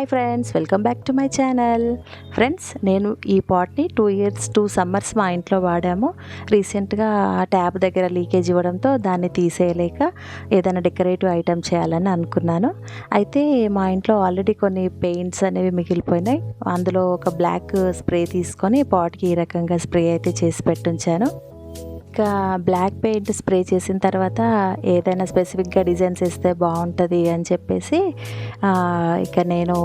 Hi friends, welcome back to my channel. Friends, నేను ఈ పాట్ని 2 years 2 summers మా ఇంట్లో వాడాము. రీసెంట్గా ఆ ట్యాప్ దగ్గర లీకేజ్ ఇవ్వడంతో దాన్ని తీసేయలేక ఏదైనా డెకరేటివ్ ఐటెం చేయాలని అనుకున్నాను. అయితే మా ఇంట్లో ఆల్రెడీ కొన్ని పెయింట్స్ అనేవి మిగిలిపోయినాయి. అందులో ఒక బ్లాక్ స్ప్రే తీసుకొని పాట్కి ఈ రకంగా స్ప్రే అయితే చేసి పెట్టుంచాను. ఇంకా బ్లాక్ పెయింట్ స్ప్రే చేసిన తర్వాత ఏదైనా స్పెసిఫిక్గా డిజైన్స్ వేస్తే బాగుంటుంది అని చెప్పేసి ఇక నేను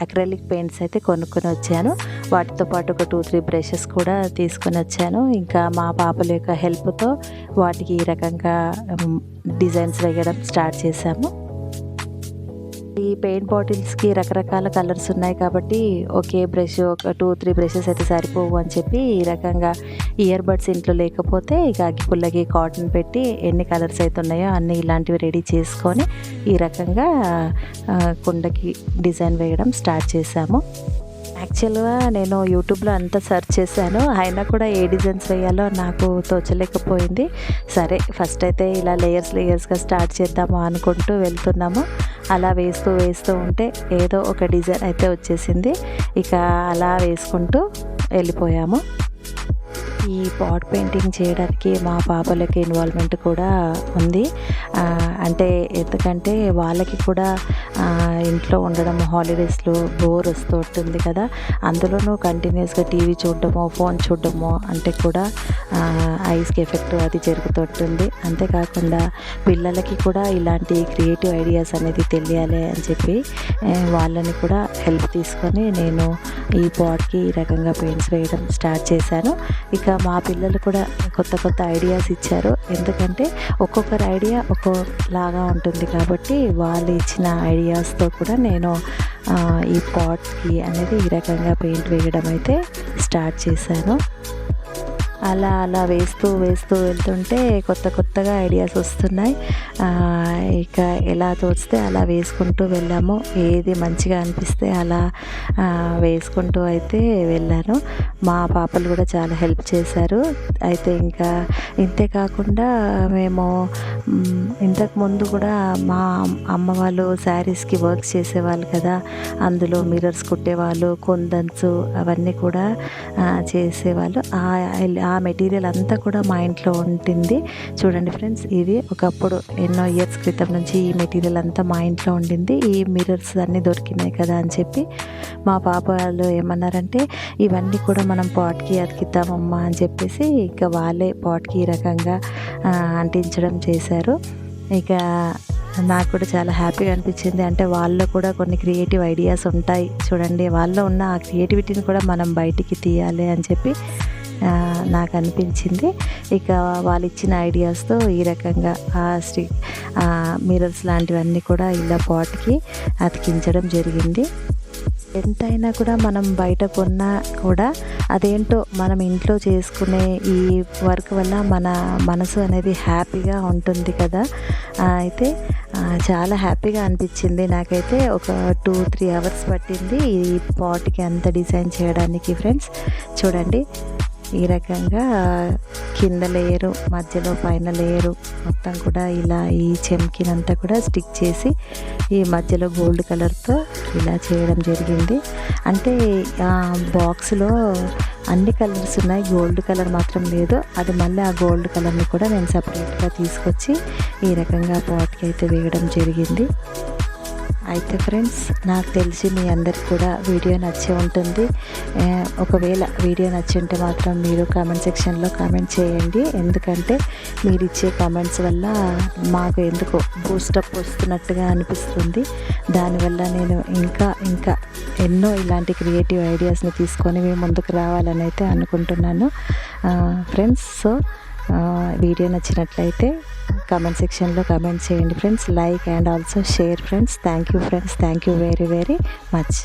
అక్రిలిక్ పెయింట్స్ అయితే కొనుక్కొని వచ్చాను. వాటితో పాటు ఒక 2-3 బ్రషెస్ కూడా తీసుకొని వచ్చాను. ఇంకా మా పాపల యొక్క హెల్ప్తో వాటికి ఈ రకంగా డిజైన్స్ వేయడం స్టార్ట్ చేశాము. ఈ పెయింట్ బాటిల్స్కి రకరకాల కలర్స్ ఉన్నాయి కాబట్టి ఒకే బ్రష్ ఒక 2-3 బ్రషెస్ అయితే సరిపోవు అని చెప్పి ఈ రకంగా ఇయర్ బడ్స్ ఇంట్లో లేకపోతే ఇక అగ్గిపుల్లకి కాటన్ పెట్టి ఎన్ని కలర్స్ అయితే ఉన్నాయో అన్నీ ఇలాంటివి రెడీ చేసుకొని ఈ రకంగా కుండకి డిజైన్ వేయడం స్టార్ట్ చేశాము. యాక్చువల్గా నేను యూట్యూబ్లో అంతా సెర్చ్ చేశాను, అయినా కూడా ఏ డిజైన్స్ వేయాలో నాకు తోచలేకపోయింది. సరే, ఫస్ట్ అయితే ఇలా లేయర్స్గా స్టార్ట్ చేద్దాము అనుకుంటూ వెళ్తున్నాము. అలా వేస్తూ ఉంటే ఏదో ఒక డిజైన్ అయితే వచ్చేసింది. ఇక అలా వేసుకుంటూ వెళ్ళిపోయాము. ఈ పాట్ పెయింటింగ్ చేయడానికి మా పాపలకి ఇన్వాల్వ్మెంట్ కూడా ఉంది. అంటే ఎందుకంటే వాళ్ళకి కూడా ఇంట్లో ఉండడం హాలిడేస్లో బోర్ వస్తూ ఉంటుంది కదా, అందులోనూ కంటిన్యూస్గా టీవీ చూడడమో ఫోన్ చూడడమో అంటే కూడా ఐస్కి ఎఫెక్ట్ అది జరుగుతుంటుంది. అంతేకాకుండా పిల్లలకి కూడా ఇలాంటి క్రియేటివ్ ఐడియాస్ అనేది తెలియాలి అని చెప్పి వాళ్ళని కూడా హెల్ప్ తీసుకొని నేను ఈ పాట్కి ఈ రకంగా పెయింట్స్ వేయడం స్టార్ట్ చేశాను. ఇక మా పిల్లలు కూడా కొత్త ఐడియాస్ ఇచ్చారు. ఎందుకంటే ఒక్కొక్కరి ఐడియా ఒక్కొక్కలాగా ఉంటుంది కాబట్టి వాళ్ళు ఇచ్చిన ఐడియాస్తో కూడా నేను ఈ పాట్కి అనేది ఈ రకంగా పెయింట్ వేయడం అయితే స్టార్ట్ చేశాను. అలా వేస్తూ వెళ్తుంటే కొత్తగా ఐడియాస్ వస్తున్నాయి. ఇక ఎలా తోచితే అలా వేసుకుంటూ వెళ్ళాము. ఏది మంచిగా అనిపిస్తే అలా వేసుకుంటూ అయితే వెళ్ళాను. మా పాపలు కూడా చాలా హెల్ప్ చేశారు. అయితే ఇంకా ఇంతే కాకుండా మేము ఇంతకుముందు కూడా మా అమ్మ వాళ్ళు శారీస్కి వర్క్ చేసేవాళ్ళు కదా, అందులో మిర్రర్స్ కుట్టేవాళ్ళు, కుందన్స్ అవన్నీ కూడా చేసేవాళ్ళు. ఆ మెటీరియల్ అంతా కూడా మా ఇంట్లో ఉంటుంది. చూడండి ఫ్రెండ్స్, ఇది ఒకప్పుడు ఎన్నో ఇయర్స్ క్రితం నుంచి ఈ మెటీరియల్ అంతా మా ఇంట్లో ఉండింది. ఈ మిర్రర్స్ అన్నీ దొరికినాయి కదా అని చెప్పి మా పాప వాళ్ళు ఏమన్నారంటే ఇవన్నీ కూడా మనం పాట్కి అతికిద్దామమ్మా అని చెప్పేసి ఇక వాళ్ళే పాట్కి ఈ రకంగా అంటించడం చేశారు. ఇక నాకు కూడా చాలా హ్యాపీగా అనిపించింది. అంటే వాళ్ళలో కూడా కొన్ని క్రియేటివ్ ఐడియాస్ ఉంటాయి. చూడండి, వాళ్ళలో ఉన్న ఆ క్రియేటివిటీని కూడా మనం బయటికి తీయాలి అని చెప్పి నాకు అనిపించింది. ఇక వాళ్ళు ఇచ్చిన ఐడియాస్తో ఈ రకంగా మిర్రర్స్ లాంటివన్నీ కూడా ఇలా పాట్కి అతికించడం జరిగింది. ఎంతైనా కూడా మనం బయట కొన్నా కూడా అదేంటో మనం ఇంట్లో చేసుకునే ఈ వర్క్ వల్ల మన మనసు అనేది హ్యాపీగా ఉంటుంది కదా. అయితే చాలా హ్యాపీగా అనిపించింది నాకైతే. ఒక 2-3 అవర్స్ పట్టింది ఈ పాట్కి అంత డిజైన్ చేయడానికి. ఫ్రెండ్స్ చూడండి, ఈ రకంగా కింద లేయరు, మధ్యలో పైన లేయరు మొత్తం కూడా ఇలా ఈ చెమ్కినంతా కూడా స్టిక్ చేసి ఈ మధ్యలో గోల్డ్ కలర్తో ఇలా చేయడం జరిగింది. అంటే ఆ బాక్స్లో అన్ని కలర్స్ ఉన్నాయి, గోల్డ్ కలర్ మాత్రం లేదు. అది మళ్ళీ ఆ గోల్డ్ కలర్ని కూడా నేను సపరేట్గా తీసుకొచ్చి ఈ రకంగా పాట్కి అయితే వేయడం జరిగింది. అయితే ఫ్రెండ్స్, నాకు తెలిసి మీ అందరికి కూడా వీడియో నచ్చే ఉంటుంది. ఒకవేళ వీడియో నచ్చి ఉంటే మాత్రం మీరు కామెంట్ సెక్షన్లో కామెంట్ చేయండి. ఎందుకంటే మీరు ఇచ్చే కామెంట్స్ వల్ల మాకు ఎందుకో బూస్టప్ వస్తున్నట్టుగా అనిపిస్తుంది. దానివల్ల నేను ఇంకా ఎన్నో ఇలాంటి క్రియేటివ్ ఐడియాస్ని తీసుకొని మేము ముందుకు రావాలని అయితే అనుకుంటున్నాను. ఫ్రెండ్స్, సో వీడియో నచ్చినట్లయితే కామెంట్ సెక్షన్లో కామెంట్ చేయండి friends. Like and also share friends. Thank you friends, thank you very much.